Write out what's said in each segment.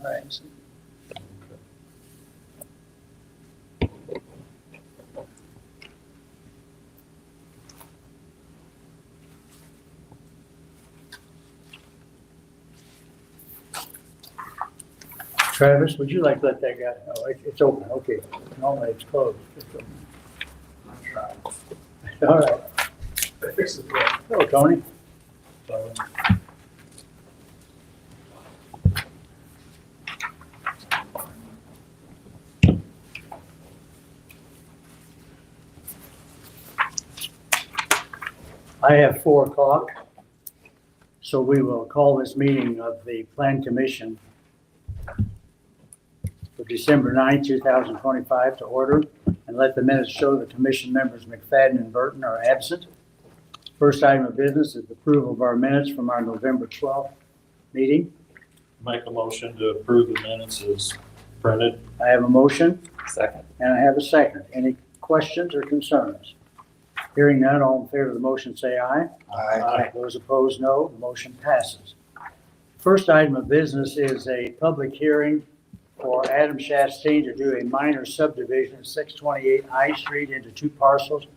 Right. Travis, would you like to let that guy? Oh, it's open. Okay. Normally it's closed. It's open. I'm trying. All right. They fixed it. Hello, Tony. I have 4 o'clock, so we will call this meeting of the Plan Commission for December 9, 2025 to order, and let the minutes show the commission members McFadden and Burton are absent. First item of business is approval of our minutes from our November 12th meeting. Make a motion to approve the minutes as printed. I have a motion Second. and I have a second. Any questions or concerns? Hearing none, all in favor of the motion say aye. Aye. Those opposed, no. The motion passes. First item of business is a public hearing for Adam Chastain to do a minor subdivision at 628 I Street into 2 parcels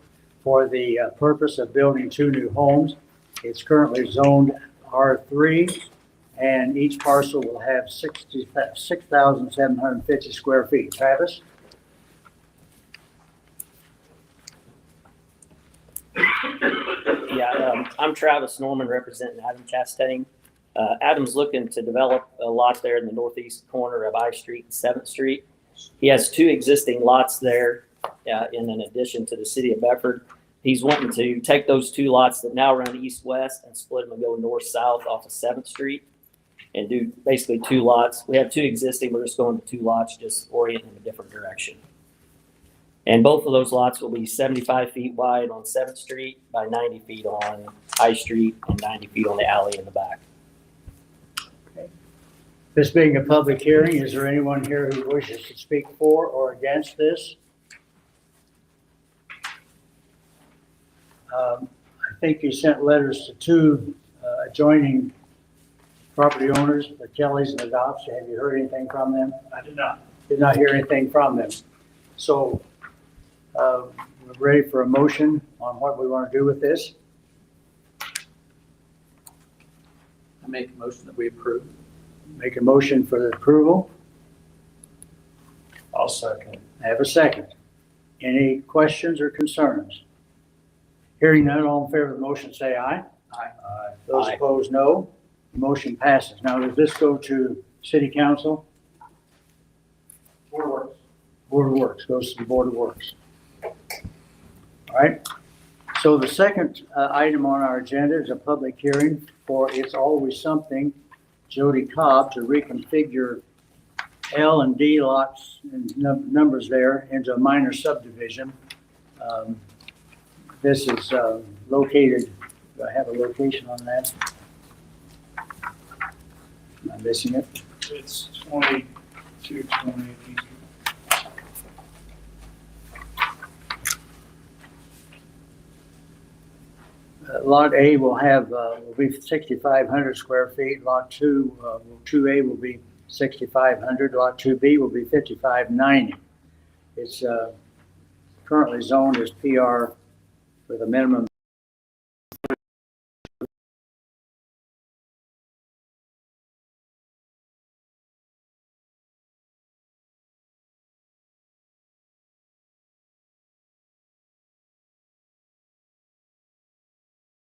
for the purpose of building 2 new homes. It's currently zoned R3, and each parcel will have 6,750 square feet. Travis? Yeah, I'm Travis Norman representing Adam Chastain. Adam's looking to develop a lot there in the northeast corner of I Street and 7th Street. He has 2 existing lots there in addition to the city of Bedford. He's wanting to take those 2 lots that now run east-west and split them and go north-south off of 7th Street and do basically 2 lots. We have 2 existing, we're just going to 2 lots, just orienting in a different direction. And both of those lots will be 75 feet wide on 7th Street by 90 feet on High Street and 90 feet on the alley in the back. This being a public hearing, is there anyone here who wishes to speak for or against this? I think you sent letters to 2 adjoining property owners, the Kellys and the Dodds. Have you heard anything from them? I did not. Did not hear anything from them. So we're ready for a motion on what we want to do with this. I make a motion that we approve. Make a motion for the approval. I'll second. I have a second. Any questions or concerns? Hearing none, all in favor of the motion say aye. Aye. Those Aye. opposed, no. The motion passes. Now, does this go to City Council? Board of Works. Board of Works, goes to the Board of Works. All right. So the second item on our agenda is a public hearing for It's Always Something, Jody Cobb, to reconfigure L and D lots and numbers there into a minor subdivision. This is located, do I have a location on that? Am I missing it? It's 2220. Lot A will have, will be 6,500 square feet. Lot 2A will be 6,500. Lot 2B will be 5,590. It's currently zoned as PR with a minimum.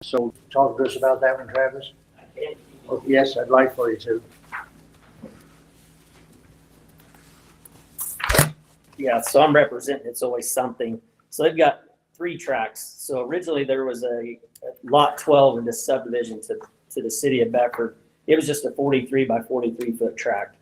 So talk to us about that one, Travis. Oh, yes, I'd like for you to. Yeah, so I'm representing It's Always Something. So they've got 3 tracks. So originally there was a lot 12 in this subdivision to the city of Bedford. It was just a 43 by 43 foot tract.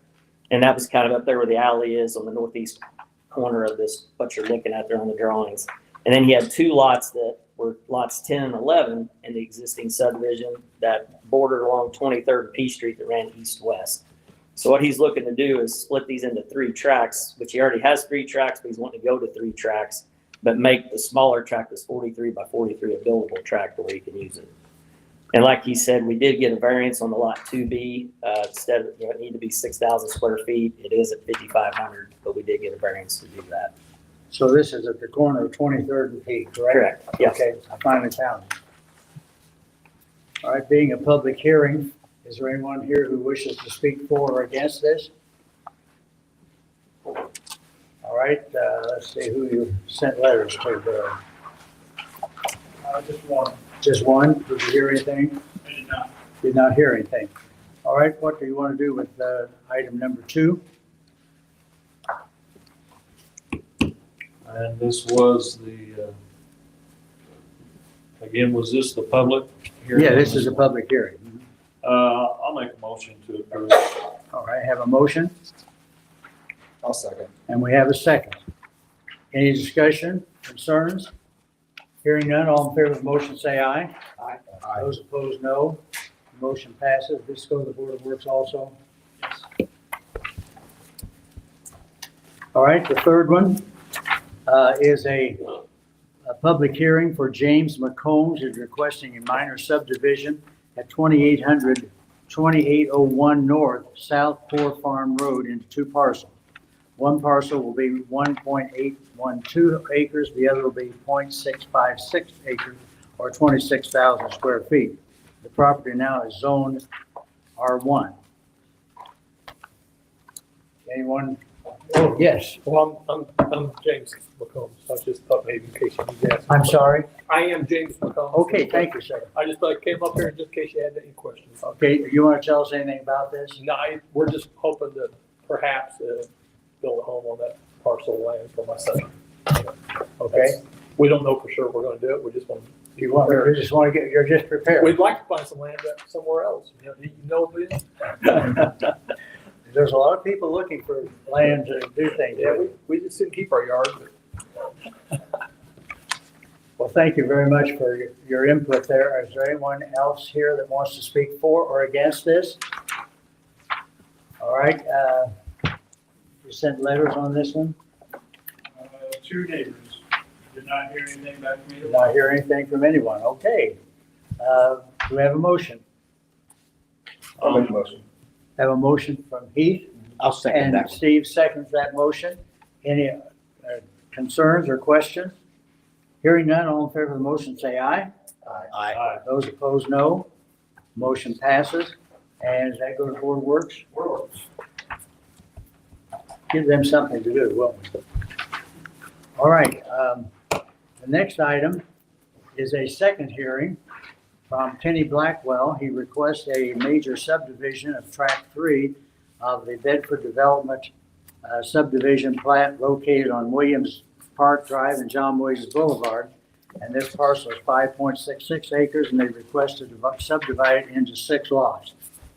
And that was kind of up there where the alley is on the northeast corner of this, what you're looking at there on the drawings. And then he had 2 lots that were lots 10 and 11 in the existing subdivision that bordered along 23rd P Street that ran east-west. So what he's looking to do is split these into 3 tracks, which he already has 3 tracks, but he's wanting to go to 3 tracks, but make the smaller tract, this 43 by 43, a buildable tract where he can use it. And like he said, we did get a variance on the lot 2B. Instead of, it needed to be 6,000 square feet. It is at 5,500, but we did get a variance to do that. So this is at the corner of 23rd and P, correct? Correct, yes. Okay, I finally found it. All right, being a public hearing, is there anyone here who wishes to speak for or against this? All right, let's see who you sent letters to. Just one. Just one? Did you hear anything? I did not. Did not hear anything. All right, what do you want to do with item number 2? And this was again, was this the public hearing? Yeah, this is a public hearing. I'll make a motion to approve. All right, have a motion, I'll second. and we have a second. Any discussion, concerns? Hearing none, all in favor of the motion, say aye. Aye. Those opposed, no. Motion passes. This goes to the Board of Works also. Yes. All right, the third one is a public hearing for James McCombs, who's requesting a minor subdivision at 2801 North South Poor Farm Road into 2 parcels. One parcel will be 1.812 acres, the other will be 0.656 acres, or 26,000 square feet. The property now is zoned R1. Anyone? Oh, yes. Well, I'm James McCombs. I just thought maybe in case you need that. I'm sorry. I am James McCombs. Okay, thank you, sir. I just came up here just in case you had any questions. Okay, you want to tell us anything about this? No, we're just hoping to perhaps build a home on that parcel of land for my son. Okay. We don't know for sure we're going to do it. We just want. You want, you just want to get, you're just prepared. We'd like to find some land somewhere else. You know, There's a lot of people looking for land to do things. yeah, we just didn't keep our yard. Well, thank you very much for your input there. Is there anyone else here that wants to speak for or against this? All right, you sent letters on this one? 2 neighbors. Did not hear anything back from either Did one. not hear anything from anyone. Okay. Do we have a motion? I'll make a motion. Have a motion from Heath? I'll second And that one. Steve seconds that motion. Any concerns or questions? Hearing none, all in favor of the motion, say aye. Aye. Those opposed, no. Motion passes. And does that go to Board of Works? Give them something to do, won't we? All right, the next item is a second hearing from Kenny Blackwell. He requests a major subdivision of Tract 3 of the Bedford Development subdivision plat located on Williams Park Drive and John Williams Boulevard. And this parcel is 5.66 acres, and they request to subdivide it into 6 lots.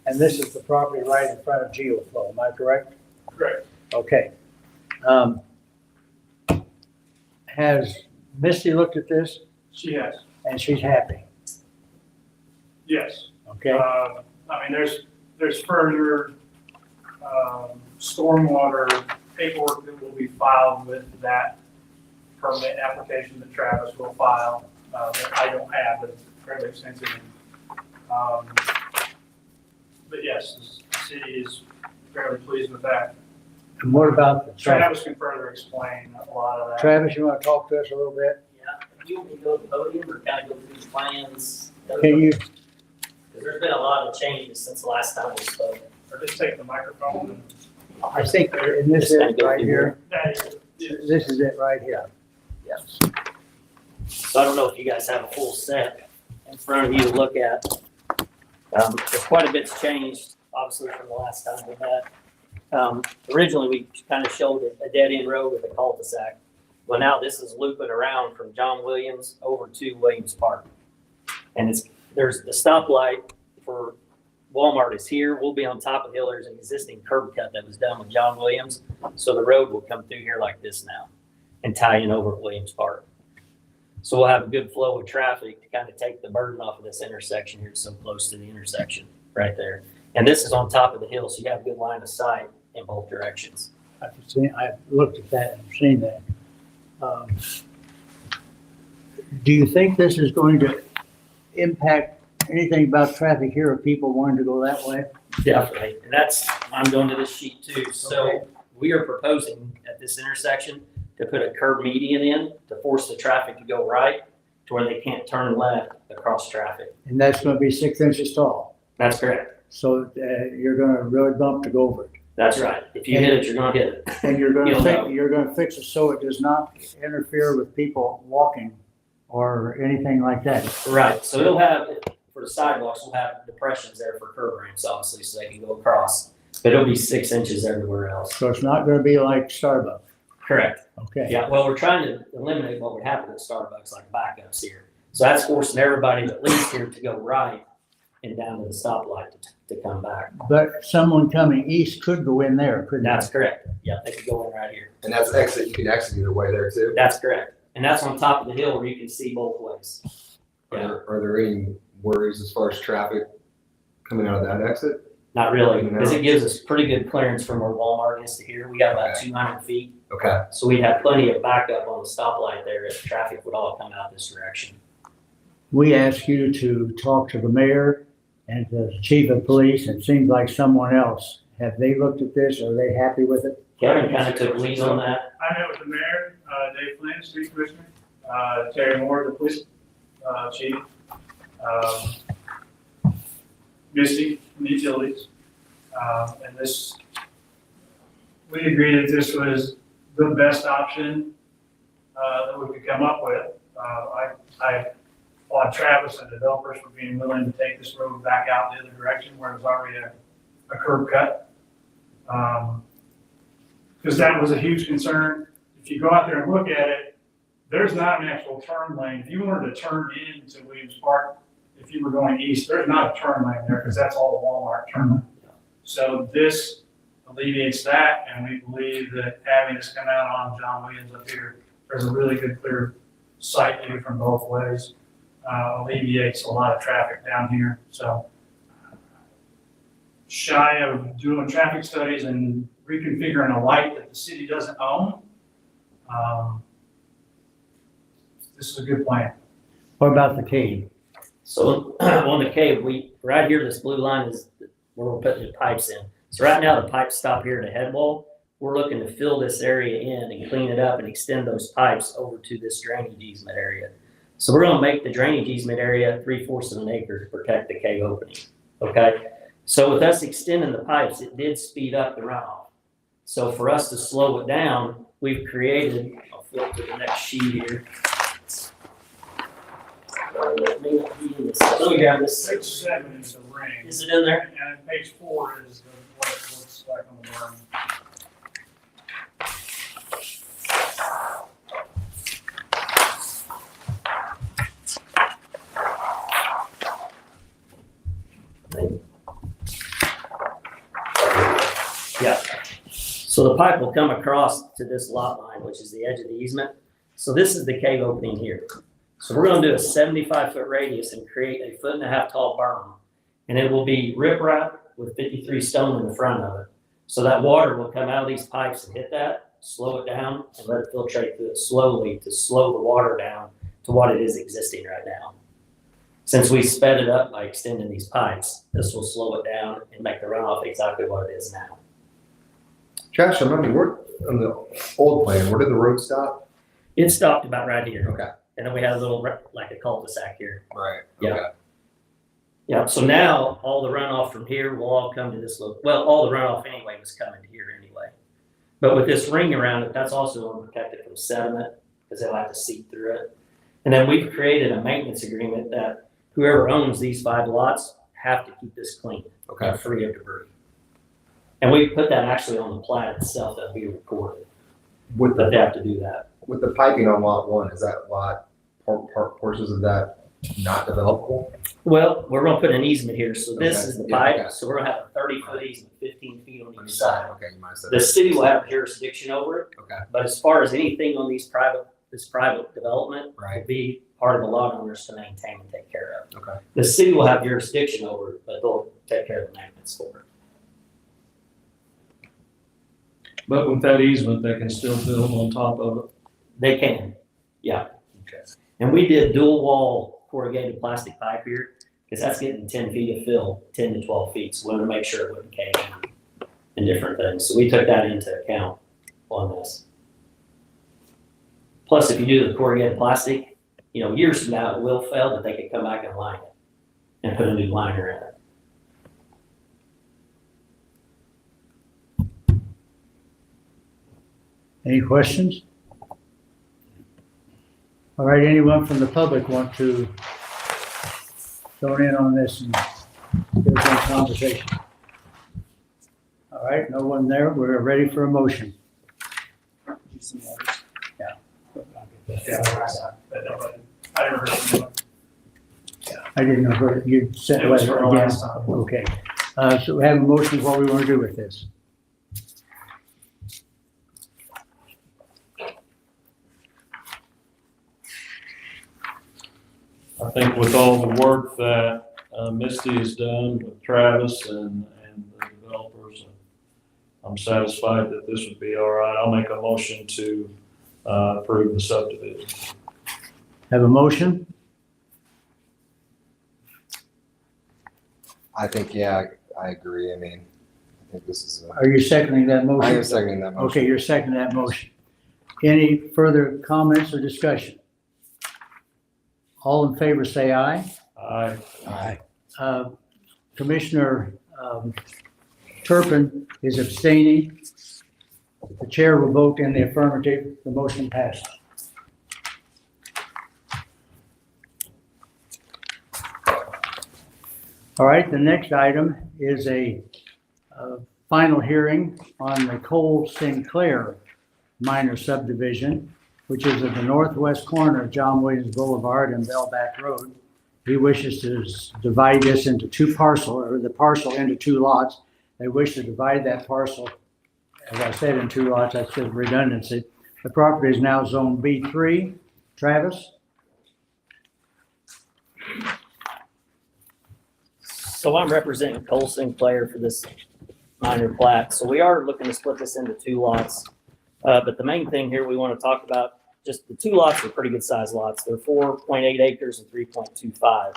And this is the property right in front of GeoFlow, am I correct? Correct. Okay. Has Misty looked at this She has. and she's happy? Yes. Okay, I mean, there's further stormwater paperwork that will be filed with that permit application that Travis will file, that I don't have, but it's fairly extensive. But yes, the city is fairly pleased with that. and what about the traffic? Travis can further explain a lot of that. Travis, you want to talk to us a little bit? Yeah, do you want me to go to the podium or kind of go through these plans? Can you, Because there's been a lot of changes since the last time we spoke. Or just take the microphone and. I think, and this is right here, That is, this is it right here. Yes. So I don't know if you guys have a full set in front of you to look at. There's quite a bit's changed, obviously, from the last time we met. Originally, we kind of showed a dead-end road with a cul-de-sac. Well, now this is looping around from John Williams over to Williams Park. And there's the stoplight for Walmart is here. We'll be on top of the hill. There's an existing curb cut that was done with John Williams. So the road will come through here like this now and tie in over at Williams Park. So we'll have a good flow of traffic to kind of take the burden off of this intersection here. It's so close to the intersection right there. And this is on top of the hill, so you have a good line of sight in both directions. I've looked at that and seen that. Do you think this is going to impact anything about traffic here of people wanting to go that way? Definitely, and I'm going to this sheet too. So we are proposing at this intersection to put a curb median in to force the traffic to go right to where they can't turn left across traffic. And that's gonna be 6 inches tall. That's correct. So you're gonna really bump to go over it. That's right. If you hit it, you're gonna hit it. And you're You'll know. gonna fix it so it does not interfere with people walking or anything like that. Right, so it'll have, for the sidewalks, we'll have depressions there for curb ramps, obviously, so they can go across. But it'll be 6 inches everywhere else. So it's not gonna be like Starbucks. Correct. Okay. Yeah, well, we're trying to eliminate what would happen at Starbucks, like backups here. So that's forcing everybody that leaves here to go right and down to the stoplight to come back. But someone coming east could go in there, couldn't they? That's correct. Yeah, they could go in right here. And that's exit, you can exit either way there too. That's correct. And that's on top of the hill where you can see both ways. Yeah, Are there any worries as far as traffic coming out of that exit? not really, because it gives us pretty good clearance from where Walmart is to here. We got about Okay. 200 feet. Okay, So we'd have plenty of backup on the stoplight there if traffic would all come out this direction. We asked you to talk to the mayor and the chief of police. It seems like someone else. Have they looked at this? Are they happy with it? Kevin kind of took lead on that. I met with the mayor, Dave Flynn, street commissioner, Terry Moore, the police chief, Misty from the utilities. And we agreed that this was the best option that we could come up with. I applaud Travis and developers for being willing to take this road back out the other direction where there's already a curb cut. Because that was a huge concern. If you go out there and look at it, there's not an actual turn lane. If you wanted to turn into Williams Park, if you were going east, there's not a turn lane there because that's all the Walmart turn lane. So this alleviates that, and we believe that having this come out on John Williams up here, there's a really good clear sight view from both ways. Alleviates a lot of traffic down here. So shy of doing traffic studies and reconfiguring a light that the city doesn't own, this is a good plan. What about the cave? So on the cave, right here, this blue line is where we're putting the pipes in. So right now, the pipes stop here at the head wall. We're looking to fill this area in and clean it up and extend those pipes over to this drainage easement area. So we're gonna make the drainage easement area 3/4 of an acre to protect the cave opening, okay? So with us extending the pipes, it did speed up the runoff. So for us to slow it down, we've created, I'll flip to the next sheet here. Let me grab this. Page 7 is the ring. Is it in there? And page 4 is what it looks like on the ring. Yeah. So the pipe will come across to this lot line, which is the edge of the easement. So this is the cave opening here. So we're gonna do a 75-foot radius and create a 1.5 foot tall berm. And it will be riprap with 53 stone in the front of it. So that water will come out of these pipes and hit that, slow it down, and let it filtrate through it slowly to slow the water down to what it is existing right now. Since we sped it up by extending these pipes, this will slow it down and make the runoff exactly what it is now. Josh, remind me, where, on the old plan, where did the road stop? It stopped about right here. Okay, And then we had a little, like a cul-de-sac here. right, Yeah. okay. Yeah, so now all the runoff from here will all come to this well, all the runoff anyway was coming to here anyway. But with this ring around it, that's also going to protect it from sediment because they'll have to seep through it. And then we've created a maintenance agreement that whoever owns these 5 lots have to keep this clean Okay. and free of debris. And we put that actually on the plat itself that we recorded, With that they the, have to do that. with the piping on lot 1, is that lot, portions of that not developable? Well, we're gonna put an easement here, so this Okay, is the yeah, pipe, okay. so we're gonna have a 30-foot easement, 15 feet on each side. Okay, you might have said The that. city will have jurisdiction over it, Okay, but as far as anything on this private development, will right, be part of the lot owners to maintain and take care of. okay. The city will have jurisdiction over it, but they'll take care of the maintenance for it. But with that easement, they can still build on top of it. They can, yeah. Okay. And we did dual wall corrugated plastic pipe here. because that's getting 10 feet of fill, 10 to 12 feet. So we wanted to make sure it wouldn't cave in and different things. So we took that into account on this. Plus, if you do the corrugated plastic, years from now it will fail, but they could come back and line it and put a new liner in it. Any questions? All right, anyone from the public want to join in on this and give us some conversation? All right, no one there. We're ready for a motion. Yeah, I never heard of it. I didn't know where you sent It was letter for the again. last time. Okay, so we have a motion, what we want to do with this. I think with all the work that Misty has done with Travis and the developers, I'm satisfied that this would be all right. I'll make a motion to approve the subdivision. Have a motion? I think, yeah, I agree. I mean, I think this is, Are you seconding that motion? I am seconding that motion. Okay, you're seconding that motion. Any further comments or discussion? All in favor, say aye. Aye. Aye. Commissioner Turpin is abstaining. The chair will vote in the affirmative. The motion passes. All right, the next item is a final hearing on the Cole Sinclair minor subdivision, which is at the northwest corner of John Williams Boulevard and Bellback Road. He wishes to divide this into two parcels, or the parcel into two lots. They wish to divide that parcel, as I said, in two lots. That's just redundancy. The property is now zone B3. Travis? So I'm representing Cole Sinclair for this minor plat. So we are looking to split this into two lots. But the main thing here we want to talk about, just the two lots are pretty good sized lots. They're 4.8 acres and 3.25.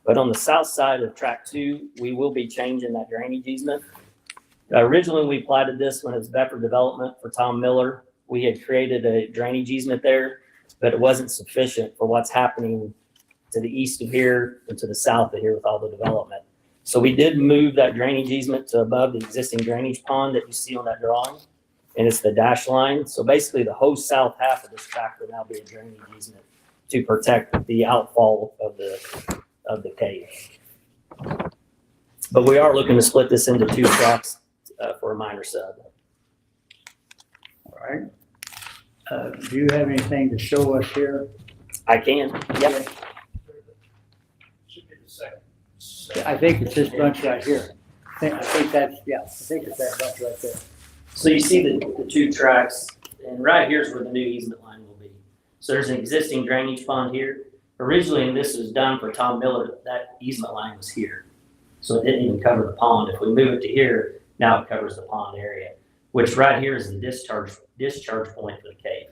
But on the south side of tract 2, we will be changing that drainage easement. Originally, we platted this when it was Bedford development for Tom Miller. We had created a drainage easement there, but it wasn't sufficient for what's happening to the east of here and to the south of here with all the development. So we did move that drainage easement to above the existing drainage pond that you see on that drawing. And it's the dash line. So basically the whole south half of this tract will now be a drainage easement to protect the outfall of the cave. But we are looking to split this into two tracts for a minor sub. All right. Do you have anything to show us here? I can, yep. Should be the second. I think it's this bunch right here. I think that's, yeah, I think it's that bunch right there. So you see the two tracks, and right here's where the new easement line will be. So there's an existing drainage pond here. Originally, when this was done for Tom Miller, that easement line was here. So it didn't even cover the pond. If we move it to here, now it covers the pond area, which right here is the discharge point for the cave.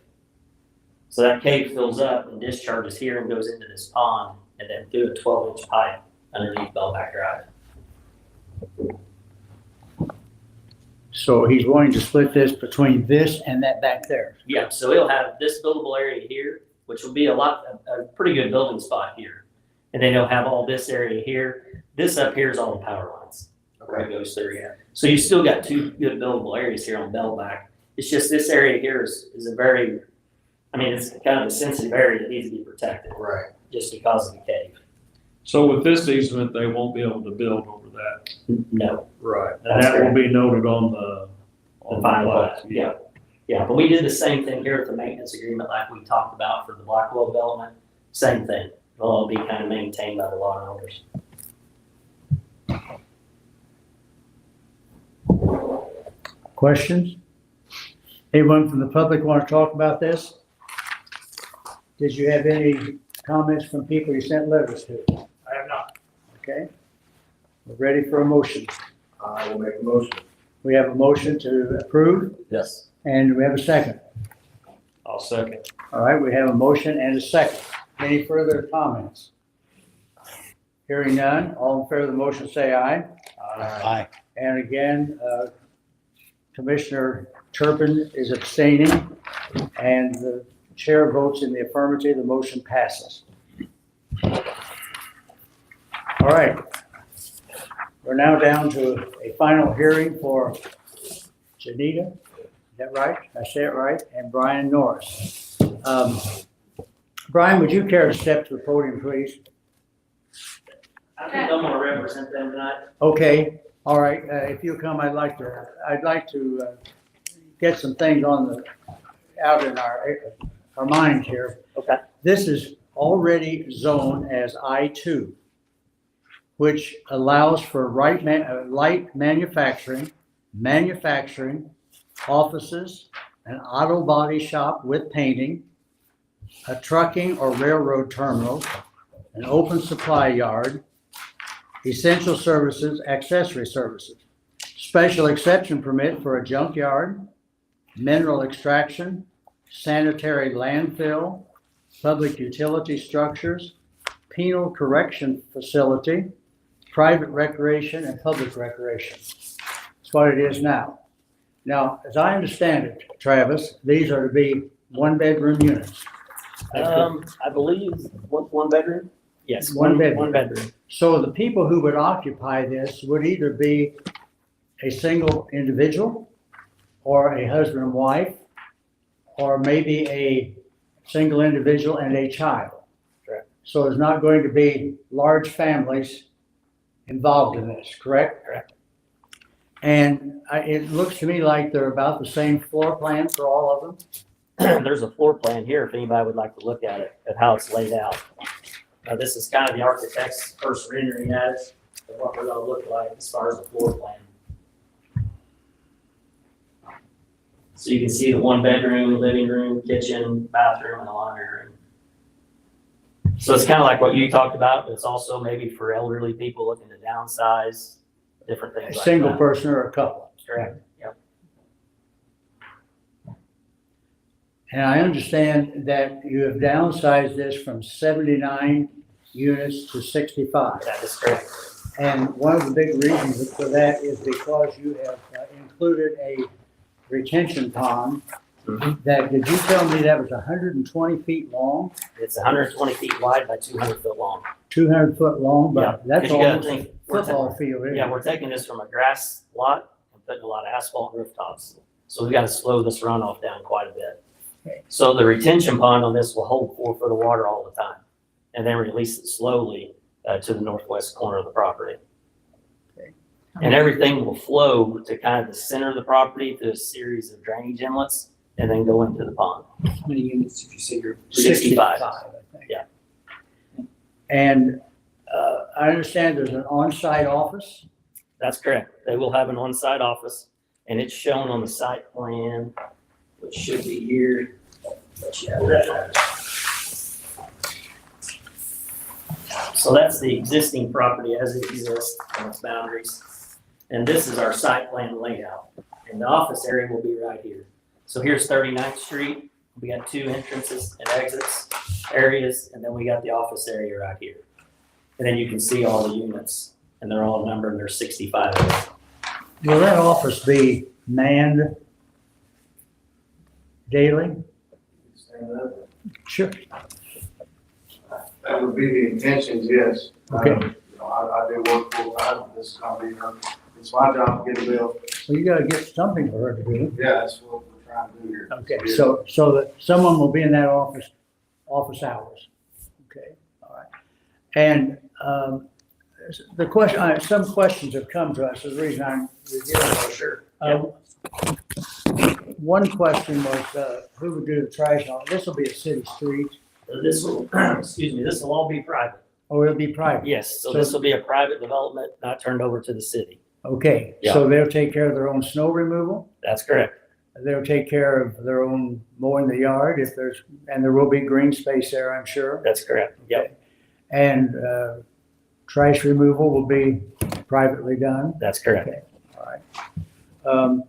So that cave fills up and discharges here and goes into this pond and then through a 12-inch pipe underneath Bellback Drive. So he's wanting to split this between this and that back there. Yeah, so he'll have this buildable area here, which will be a pretty good building spot here. And then he'll have all this area here. This up here is all the power lines. Where it goes through here. So you still got two good buildable areas here on Bellback. It's just this area here is a very, it's kind of a sensitive area that needs to be protected. Right. Just because of the cave. So with this easement, they won't be able to build over that. No. Right. And That's that will be noted on the final plat. plat. Yeah. Yeah, but we did the same thing here with the maintenance agreement like we talked about for the Blackwell development. Same thing. It'll all be kind of maintained by the lot owners. Questions? Anyone from the public want to talk about this? Did you have any comments from people you sent letters to? I have not. Okay. We're ready for a motion. I will make a motion. We have a motion to approve Yes. and we have a second. I'll second. All right, we have a motion and a second. Any further comments? Hearing none, all in favor of the motion say aye. Aye. And again, Commissioner Turpin is abstaining, and the chair votes in the affirmative. The motion passes. All right. We're now down to a final hearing for Janita. Is that right? Did I say it right? And Brian Norris. Brian, would you care to step to the podium, please? I think I'm gonna represent them tonight. Okay, all right, if you'll come, I'd like to get some things out in our minds here. Okay. This is already zoned as I-2, which allows for light manufacturing, offices, an auto body shop with painting, a trucking or railroad terminal, an open supply yard, essential services, accessory services, special exception permit for a junkyard, mineral extraction, sanitary landfill, public utility structures, penal correction facility, private recreation, and public recreation. That's what it is now. Now, as I understand it, Travis, these are to be one-bedroom units. I believe one bedroom? Yes, One bedroom. One bedroom. So the people who would occupy this would either be a single individual or a husband and wife, or maybe a single individual and a child. Correct. So there's not going to be large families involved in this, correct? Correct. And it looks to me like they're about the same floor plan for all of them. There's a floor plan here if anybody would like to look at it, at how it's laid out. This is kind of the architect's first rendering at it, of what we're gonna look like as far as the floor plan. So you can see the one bedroom, living room, kitchen, bathroom, and a laundry room. So it's kind of like what you talked about, but it's also maybe for elderly people looking to downsize, different A things like that. single person or a couple. Correct, yep. And I understand that you have downsized this from 79 units to 65. That is correct. And one of the big reasons for that is because you have included a retention pond that, did you tell me that was 120 feet long, It's 120 feet wide by 200 foot long. 200 foot long, Yeah, but that's 'cause you gotta almost a think, we're football field, isn't Yeah, it? we're taking this from a grass lot and putting a lot of asphalt rooftops. So we gotta slow this runoff down quite a bit. Okay. So the retention pond on this will hold 4 foot of water all the time and then release it slowly to the northwest corner of the property. Okay. And everything will flow to kind of the center of the property through a series of drainage inlets and then go into the pond. How many units did you say you're? 65. I think. Yeah. And I understand there's an on-site office. That's correct. They will have an on-site office and it's shown on the site plan, which should be here. So that's the existing property as it exists and its boundaries. And this is our site plan layout. And the office area will be right here. So here's 39th Street. We got 2 entrances and exits areas, and then we got the office area right here. And then you can see all the units, and they're all numbered, and there's 65 of them. Will that office be manned daily? Sure. That would be the intentions, yes. Okay. I do work full time for this company. It's my job to get a bill. Well, you gotta get something for her to do. Yeah, that's what we're trying to do here. Okay, so that someone will be in that office hours. Okay, all right. And the question, some questions have come to us, the reason I'm reviewing this. Sure. One question was, who would do the trash on? This will be a city street, This will, excuse me, this will all be private. or it'll be private? Yes, so this will be a private development, not turned over to the city. Okay, so they'll take care of their own snow removal? That's correct. They'll take care of their own mowing the yard if there's, and there will be green space there, I'm sure. That's correct. Yep, And trash removal will be privately done? that's correct. Okay, all right.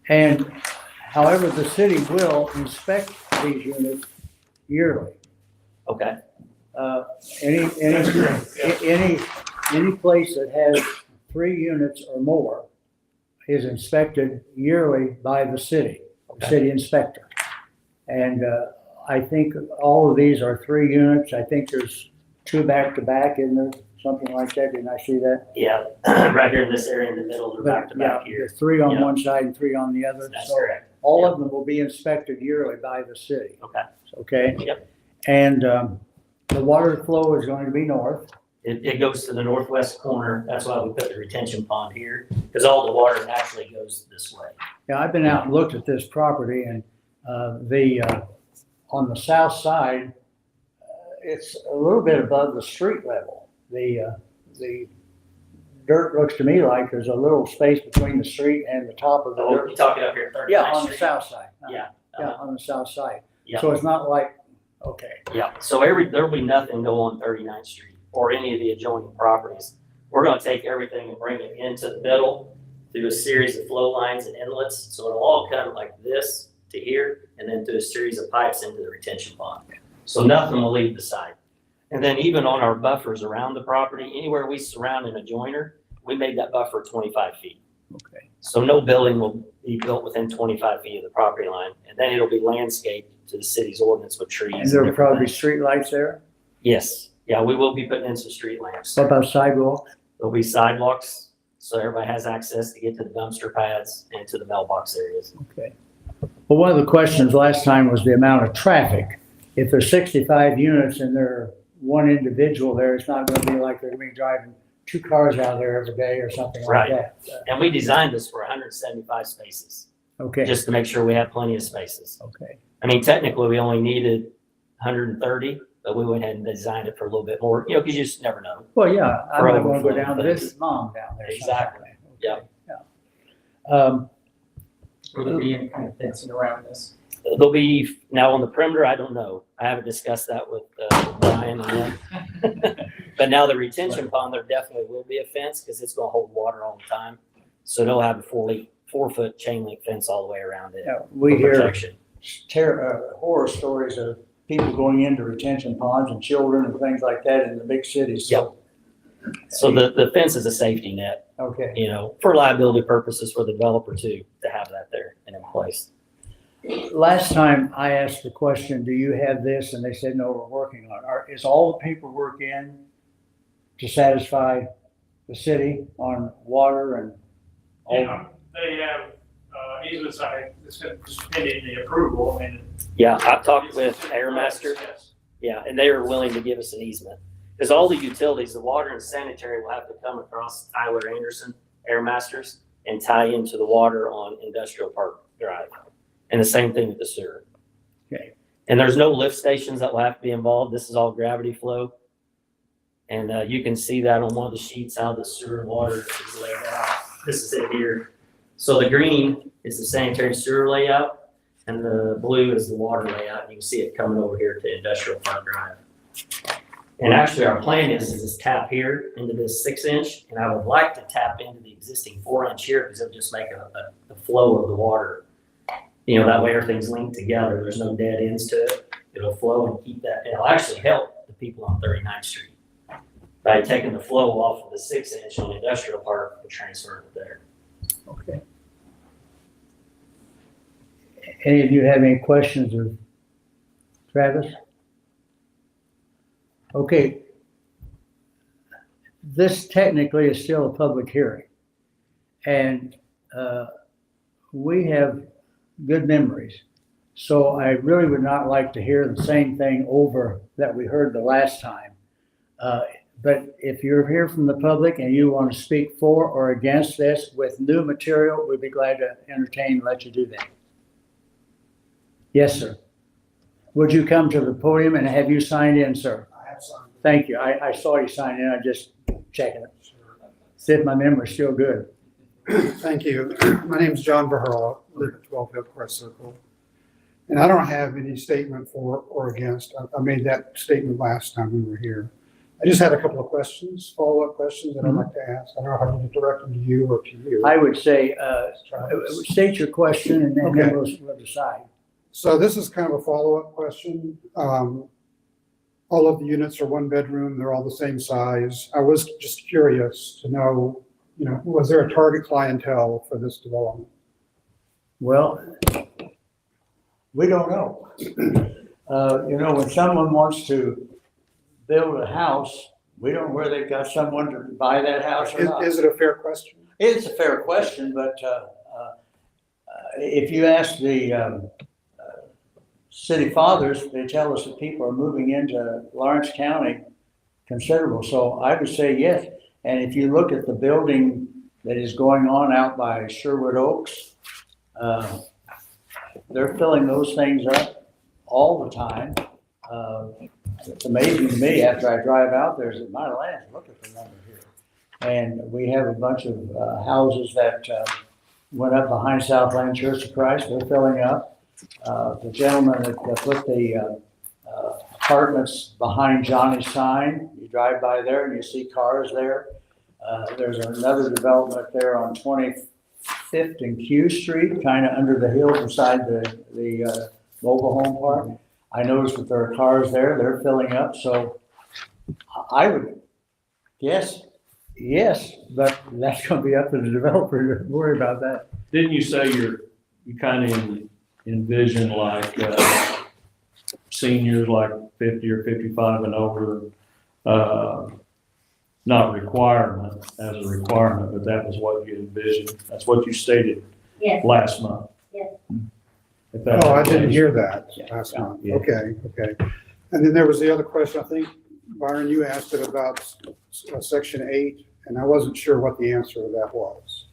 And however, the city will inspect these units yearly. Okay, Any place that has 3 units or more is inspected yearly by the city inspector. And I think all of these are 3 units. I think there's 2 back to back, isn't there? Something like that. Didn't I see that? Yeah, right here in this area in the middle, they're back to back Yeah, here. there's 3 on Yeah. one side and 3 on the other. That's So correct. all Yeah. of them will be inspected yearly by the city. Okay. Okay? Yep. And the water flow is going to be north. It goes to the northwest corner. That's why we put the retention pond here, because all the water naturally goes this way. Yeah, I've been out and looked at this property, and on the south side, it's a little bit above the street level. The dirt looks to me like there's a little space between the street and the top of the Oh, dirt. you talking up here at 39th Yeah, on the Street? south side. Yeah. Yeah, on the south side. Yeah. So it's not like, okay, Yeah, so there'll be nothing go on 39th Street or any of the adjoining properties. We're gonna take everything and bring it into the middle through a series of flow lines and inlets. So it'll all come like this to here and then through a series of pipes into the retention pond. So nothing will leave the site. And then even on our buffers around the property, anywhere we surround an adjoiner, we made that buffer 25 feet. okay. So no building will be built within 25 feet of the property line. And then it'll be landscaped to the city's ordinance with trees. And there will different probably be things. street lights there? Yes, yeah, we will be putting in some street lamps. What about sidewalks? There'll be sidewalks, so everybody has access to get to the dumpster pads and to the mailbox areas. Okay. Well, one of the questions last time was the amount of traffic. If there's 65 units and there's one individual there, it's not gonna be like they're gonna be driving 2 cars out there every day or something like Right. that. And we designed this for 175 spaces, Okay, just to make sure we have plenty of spaces. okay. I mean, technically, we only needed 130, but we went ahead and designed it for a little bit more, you know, because you just never know. Well, yeah, I'm For not gonna go overflow down to things. visit mom down there. Exactly. sometime. Yeah. Okay, yeah. Will there be any kind of fencing around this? There'll be, now on the perimeter, I don't know. I haven't discussed that with Brian and them. But now the retention pond, there definitely will be a fence because it's gonna hold water all the time. So they'll have a 4-foot chain link fence all the way around it. Yeah, we for hear protection. horror stories of people going into retention ponds and children and things like that in the big cities. So, So the fence is a safety net, okay. you know, for liability purposes for the developer too, to have that there and in place. Last time I asked the question, do you have this? And they said, no, we're working on it. Is all the paperwork in to satisfy the city on water and all? Yeah, they have, easements, it's just pending the approval, I mean. Yeah, I've talked with Airmaster. Yes. Yeah, and they are willing to give us an easement. Because all the utilities, the water and sanitary will have to come across Tyler Anderson, Airmasters, and tie into the water on Industrial Park Drive. And the same thing with the sewer. Okay. And there's no lift stations that will have to be involved. This is all gravity flow. And you can see that on one of the sheets, how the sewer and water is laid out. This is it here. So the green is the sanitary sewer layout, and the blue is the water layout. You can see it coming over here to Industrial Park Drive. And actually, our plan is this tap here into this 6-inch, and I would like to tap into the existing 4-inch here because it'll just make a flow of the water. You know, that way everything's linked together. There's no dead ends to it. It'll flow and keep that. It'll actually help the people on 39th Street by taking the flow off of the 6-inch on Industrial Park and transferring it there. Okay. Any of you have any questions of Travis? Okay. This technically is still a public hearing. And we have good memories. So I really would not like to hear the same thing over that we heard the last time. But if you're here from the public and you want to speak for or against this with new material, we'd be glad to entertain and let you do that. Yes, sir. Would you come to the podium and have you signed in, sir? I have some. Thank you. I saw you sign in. I just checking it. See if my memory's still good. Thank you. My name is John Verhurla, live at 12 Hillcrest Circle. And I don't have any statement for or against. I made that statement last time we were here. I just had a couple of questions, follow-up questions that I'd like to ask. I don't know how to direct them to you or to you. I would say, Travis. state your question and then Okay. we'll decide. So this is kind of a follow-up question. On all of the units are one bedroom, they're all the same size. I was just curious to know, was there a target clientele for this development? Well, we don't know. When someone wants to build a house, we don't know where they've got someone to buy that house or not. Is it a fair question? It's a fair question, but if you ask the city fathers, they tell us that people are moving into Lawrence County considerable. So I would say yes. And if you look at the building that is going on out by Sherwood Oaks, they're filling those things up all the time. It's amazing to me after I drive out there, is my land, look at the number here. And we have a bunch of houses that went up behind Southland Church of Christ, they're filling up. The gentleman that put the apartments behind Johnny's sign, you drive by there and you see cars there. There's another development there on 25th and Q Street, kind of under the hill beside the mobile home park. I noticed that there are cars there, they're filling up, so I would guess yes, but that's gonna be up to the developer to worry about that. Didn't you say you kind of envision like seniors like 50 or 55 and over, not requirement as a requirement, but that was what you envisioned. That's what you stated Yes. last month. Yes. If that- Oh, I didn't hear that last month. Yeah. Okay. And then there was the other question, I think, Byron, you asked it about section 8, and I wasn't sure what the answer to that was.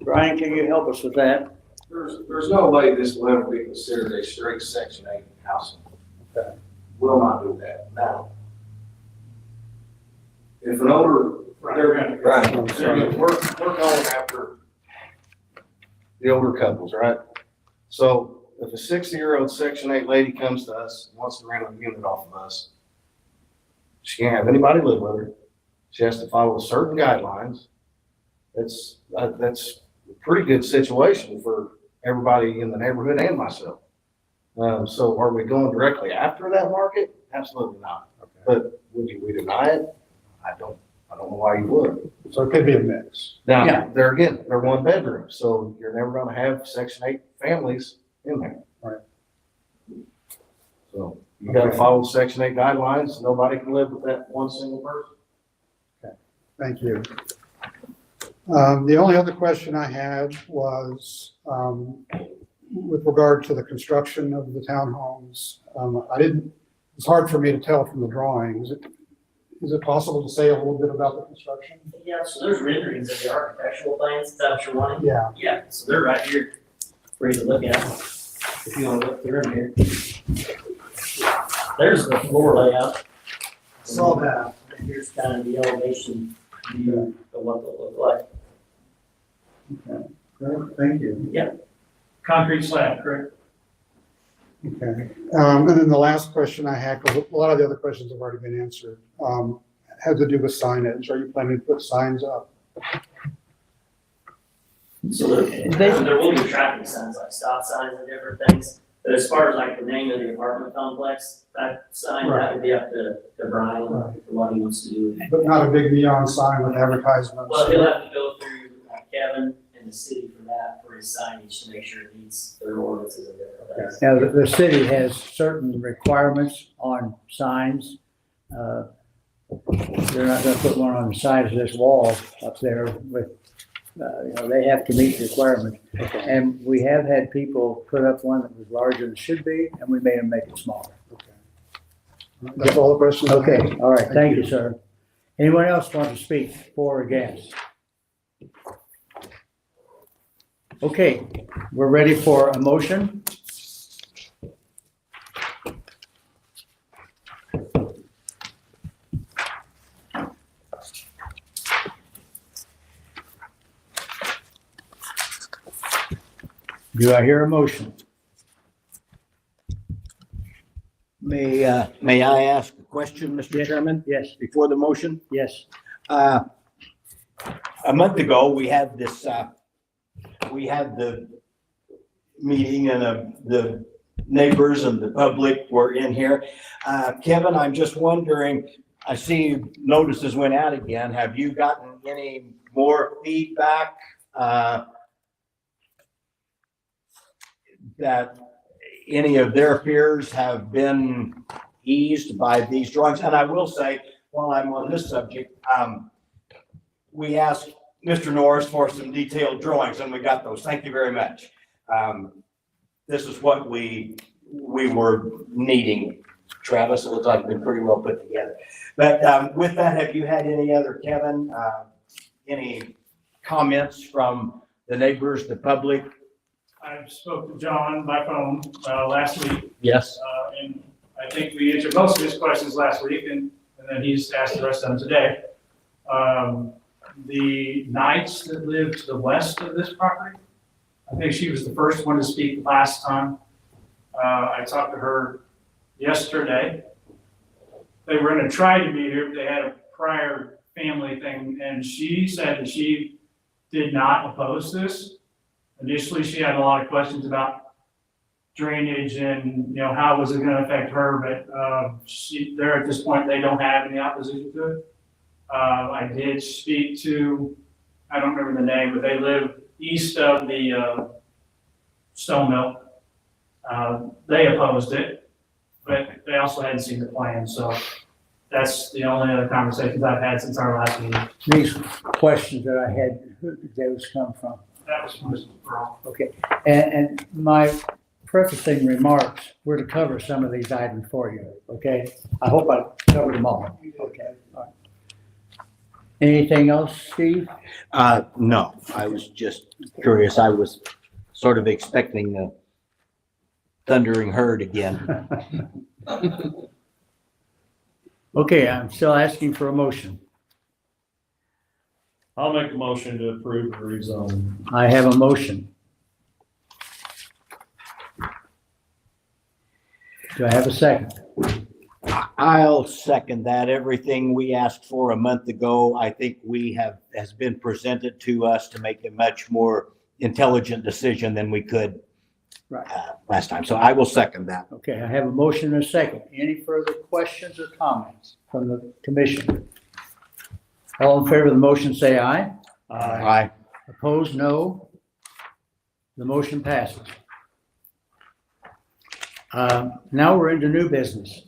Brian, can you help us with that? There's no way this will ever be considered a straight Section 8 housing. Okay. Will not do that now. If an older, we're going after the older couples, right? So if a 60-year-old Section 8 lady comes to us and wants to rent a unit off of us, she can't have anybody live with her. She has to follow certain guidelines. That's a pretty good situation for everybody in the neighborhood and myself. So are we going directly after that market? Absolutely not. Okay. But would we deny it? I don't know why you would. So it could be a mix. Yeah. Now, they're one bedroom, so you're never gonna have Section 8 families in there. Right. So you gotta Okay. follow Section 8 guidelines. Nobody can live with that one single person. Thank you. The only other question I had was with regard to the construction of the townhomes. It's hard for me to tell from the drawings. Is it possible to say a little bit about the construction? Yeah, so there's renderings of the architectural plans, is that what you're wanting? Yeah. Yeah, so they're right here for you to look at, if you want to look through them here. There's the floor layout. Saw that. And here's kind of the elevation view of what they'll look like. Great, thank you. Concrete slab, correct? Okay. And then the last question I had, because a lot of the other questions have already been answered, had to do with signage. Are you planning to put signs up? So there will be traffic signs, like stop signs and different things. But as far as like the name of the apartment complex, that sign, that would be up to Brian, for what he wants to do. But not a big neon sign with advertisements? Well, he'll have to go through Kevin and the city for that, for his signage, to make sure it meets their ordinances and different things. Now, the city has certain requirements on signs. They're not gonna put one on the side of this wall up there with, they have to meet the requirements. And we have had people put up one that was larger than it should be, and we made them make it smaller. That's all the questions I have. Okay, all right, thank you, sir. Anyone else want to speak for or against? Okay, we're ready for a motion. Do I hear a motion? May I ask a question, Mr. Yes. Chairman, Yes, before the motion? yes. A month ago, we had this, we had the meeting and the neighbors and the public were in here. Kevin, I'm just wondering, I see notices went out again. Have you gotten any more feedback that any of their fears have been eased by these drawings? And I will say, while I'm on this subject, we asked Mr. Norris for some detailed drawings, and we got those. Thank you very much. This is what we were needing. Travis, it looks like it's been pretty well put together. But with that, have you had any other, Kevin, any comments from the neighbors, the public? I spoke to John by phone last week, Yes. and I think we answered most of his questions last week, and then he's asked the rest of them today. The Knights that live to the west of this property, I think she was the first one to speak last time. I talked to her yesterday. They were gonna try to meet her, but they had a prior family thing, and she said that she did not oppose this. Initially, she had a lot of questions about drainage and, you know, how was it gonna affect her, but they're at this point, they don't have any opposition to it. I did speak to, I don't remember the name, but they live east of the stone mill. They opposed it, but they also hadn't seen the plan, so that's the only other conversations I've had since our last meeting. These questions that I had, who did those come from? That was Mr. Pearl. Okay, and my prefacing remarks were to cover some of these items for you, okay? I hope I covered them all. Okay, all right. Anything else, Steve? No, I was just curious. I was sort of expecting the thundering herd again. Okay, I'm still asking for a motion. I'll make a motion to approve the rezone. I have a motion. Do I have a second? I'll second that. Everything we asked for a month ago, I think has been presented to us to make a much more intelligent decision than we could Right. last time. So I will second that. Okay, I have a motion and a second. Any further questions or comments from the commission? All in favor of the motion, say aye. Aye. Opposed, no. The motion passes. Now we're into new business.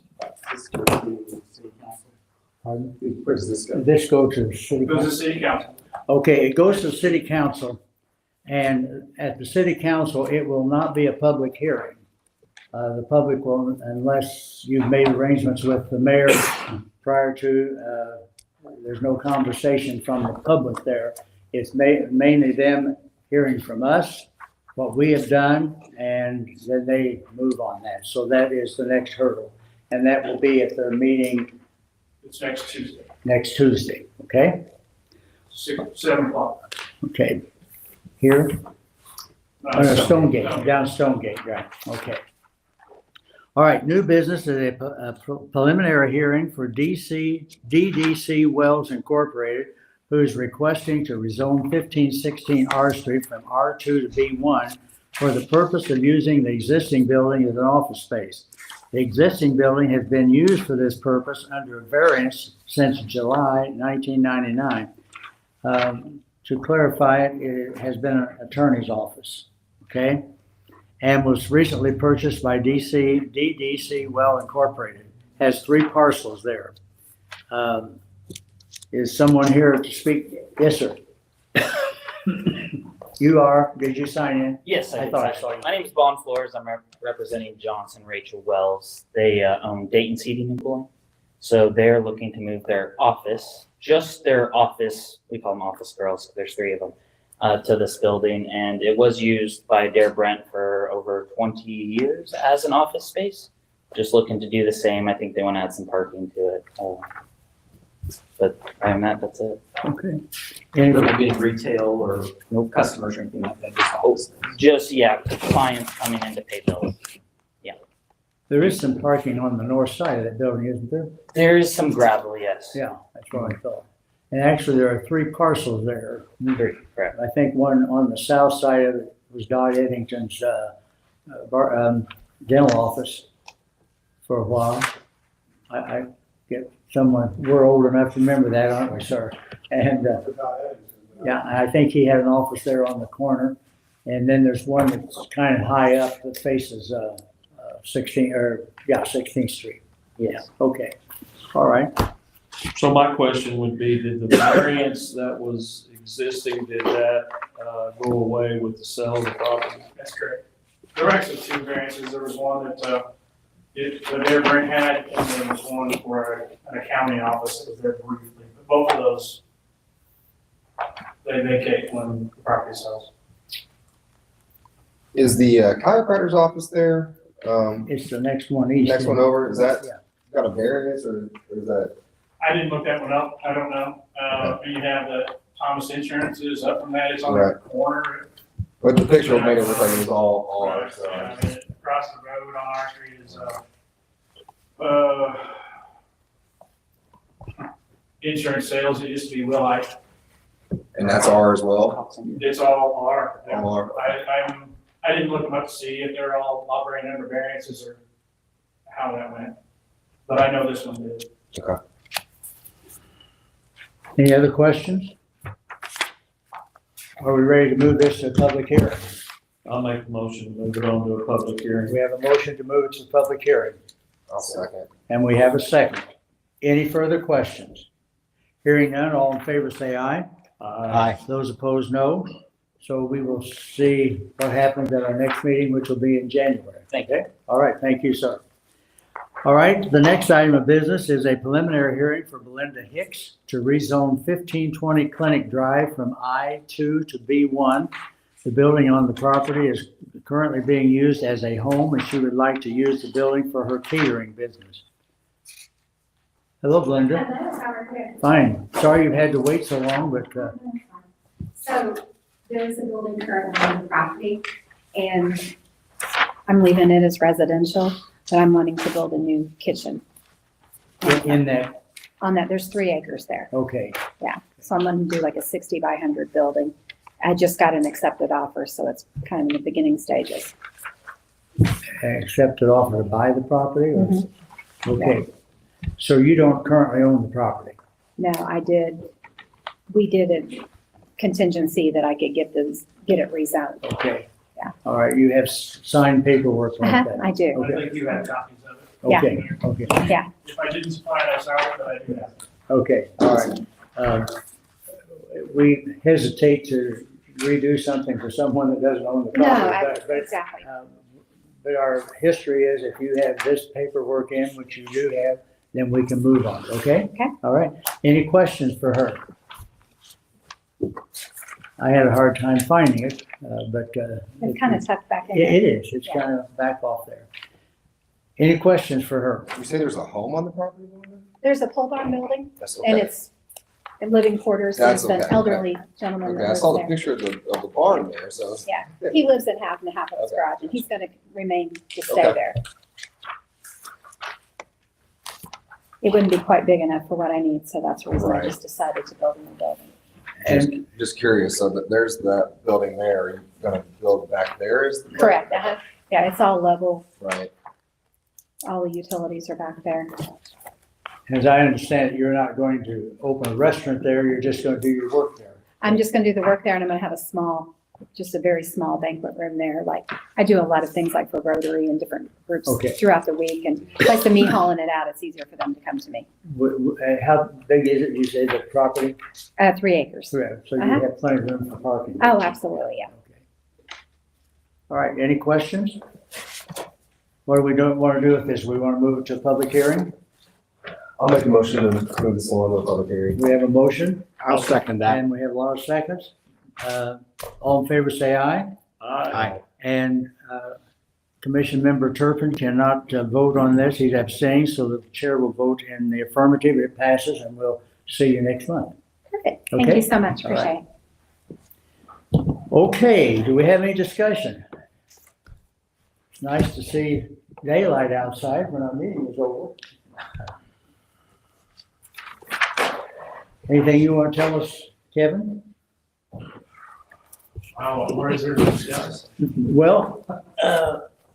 Pardon? Where does this go? This goes to the city It goes council. to city council. Okay, it goes to the city council, and at the city council, it will not be a public hearing. The public will, unless you've made arrangements with the mayor prior to, there's no conversation from the public there. It's mainly them hearing from us, what we have done, and then they move on that. So that is the next hurdle, and that will be at their meeting It's next Tuesday, next Tuesday, okay? 7 o'clock. Okay. Here? Stonegate, down Stonegate, right, okay. All right, new business is a preliminary hearing for DDC Wells Incorporated, who is requesting to rezone 1516 R Street from R2 to B1 for the purpose of using the existing building as an office space. The existing building has been used for this purpose under a variance since July 1999. To clarify it, it has been an attorney's office, okay? And was recently purchased by DDC Well Incorporated. Has 3 parcels there. Is someone here to speak? Yes, sir. You are, did you sign in? Yes, I I did. thought I saw you. My name is Bon Flores. I'm representing Johnson Rachel Wells. They own Dayton Seating and Cooling. So they're looking to move their office, just their office, we call them office girls, there's 3 of them, to this building. And it was used by Dare Brent for over 20 years as an office space. Just looking to do the same. I think they want to add some parking to it. But other than that, that's it. Okay. There And won't be any retail or no customers or anything like that, just hosts. Just, yeah, clients coming in to pay bills. there is some parking on the north side of that building, isn't there? There is some gravel, yes. Yeah, that's what I thought. And actually, there are 3 parcels there. 3, correct. I think one on the south side of it was Dot Eddington's dental office for a while. I get someone, we're old enough to remember that, aren't we, sir? And, yeah, I think he had an office there on the corner. And then there's one that's kind of high up that faces, 16th Street. Yeah, okay. All right. So my question would be, did the variance that was existing, did that go away with the sale of the property? That's correct. There were actually two variances. There was one that, that Evergreen had, and then there was one for an accounting office that was there briefly. But both of those, they vacate when the property sells. Is the chiropractor's office there? It's the next one east. Next one over, is that Yeah. got a variance or is that? I didn't look that one up. I don't know. You have the Thomas Insurances up from that. It's on Right. the corner. But the picture made it look like it was all ours, so. Across the road on our street is, insurance sales. It used to be Willite. And that's ours as well? It's all our. All our. I didn't look them up to see if they're all operating under variances or how that went. But I know this one did. Okay. Any other questions? Are we ready to move this to a public hearing? I'll make a motion to move it on to a public hearing. We have a motion to move it to public hearing, I'll second. and we have a second. Any further questions? Hearing none, all in favor say aye. Those opposed, no. So we will see what happens at our next meeting, which will be in January. Thank you. Okay? All right, thank you, sir. All right, the next item of business is a preliminary hearing for Belinda Hicks to rezone 1520 Clinic Drive from I-2 to B1. The building on the property is currently being used as a home, and she would like to use the building for her catering business. Hello, Belinda. Hello, how are you? Fine. Sorry you've had to wait so long, but, So there is a building currently on the property, and I'm leaving it as residential, but I'm wanting to build a new kitchen. in that, On that, there's 3 acres there, okay. so I'm going to do like a 60 by 100 building. I just got an accepted offer, so it's kind of in the beginning stages. Accepted offer to buy the property? or- Mhm. Okay. So you don't currently own the property? No, we did a contingency that I could get it rezoned. Okay. Yeah. All right, you have signed paperwork like that? I do, I think you had copies of it. Yeah. Okay, okay, yeah. If I didn't supply it, I'm sorry, but I do have it. okay, all right. We hesitate to redo something for someone that doesn't own the No, property, but, exactly. but our history is if you have this paperwork in, which you do have, then we can move on, okay? Okay. All right, any questions for her? I had a hard time finding it, but. It's kind of tucked back in. It is, it's Yeah. kind of back off there. Any questions for her? You say there's a home on the property? There's a pole barn building, That's and okay. it's living quarters. That's There's an okay. elderly gentleman Okay, that I lives saw the there. picture of the barn there, so. Yeah, he lives in half and half of his Okay. garage, and he's gonna remain to stay Okay. there. It wouldn't be quite big enough for what I need, so that's the reason I Right. just decided to build a new building. And Just curious, so that there's that building there, are you gonna build back there? Is the- Correct, yeah, it's all level, Right. all the utilities are back there. as I understand it, you're not going to open a restaurant there, you're just gonna do your work there. I'm just gonna do the work there, and I'm gonna have just a very small banquet room there. Like, I do a lot of things like for Rotary and different groups Okay. throughout the week, and like to me hauling it out, it's easier for them to come to me. How big is it, you say, the property? 3 acres. So you Uh-huh. have plenty of room for parking? Oh, absolutely, yeah. Okay. All right, any questions? What do we want to do with this? We want to move it to a public hearing? I'll make a motion to move this along to a public hearing. We have a motion, I'll second that. and we have a lot of seconds. All in favor, say aye. Aye. And Commission Member Turpin cannot vote on this. He's abstaining, so the chair will vote in the affirmative. It passes, and we'll see you next month. Perfect. Thank Okay. you so much. All right. Appreciate it. Okay, do we have any discussion? It's nice to see daylight outside when our meeting is over. Anything you want to tell us, Kevin? Wow, where is there to discuss? Well,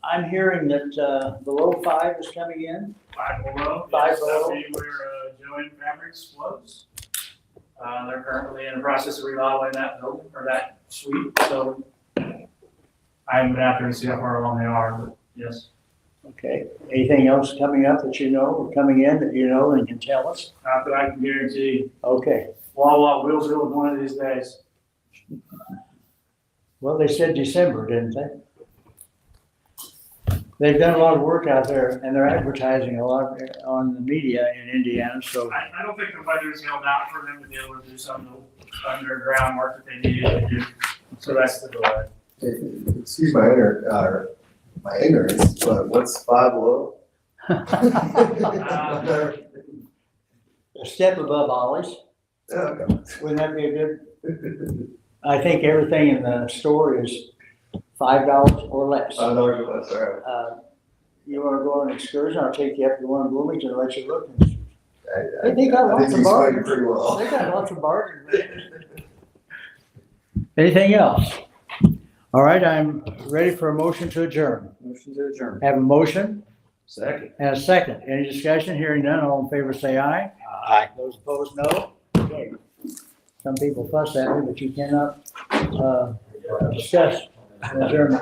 I'm hearing that, below 5 is coming in. 5 below. Five Yes, that'll below. be where, Joanne Fabrics was. They're currently in the process of remodeling that building, or that suite, so I haven't been out there to see how far along they are, but yes. Okay. Anything else coming up that you know, or coming in that you know and can tell us? Not that I can guarantee. Okay. Wawa will do it one of these days. Well, they said December, didn't they? They've done a lot of work out there, and they're advertising a lot on the media in Indiana, so. I don't think the weather's held out for them to be able to do some of the underground work that they needed to do. So that's the delay. Excuse my ignorance, but what's 5 below? A step above Ollie's. Okay. Wouldn't that be a good? I think everything in the store is $5 or less. $5 or less, all right. You wanna go on an excursion, I'll take you up to one in Bloomington and let you look. They got I lots think of you explained it bargains. pretty well. They got lots of bargains. Anything else? All right, I'm ready for a motion to adjourn. Motion to adjourn. Have a motion Second. and a second. Any discussion? Hearing none, all in favor say aye. Aye. Those opposed, no. Okay. Some people fuss at me, but you cannot, discuss adjournment.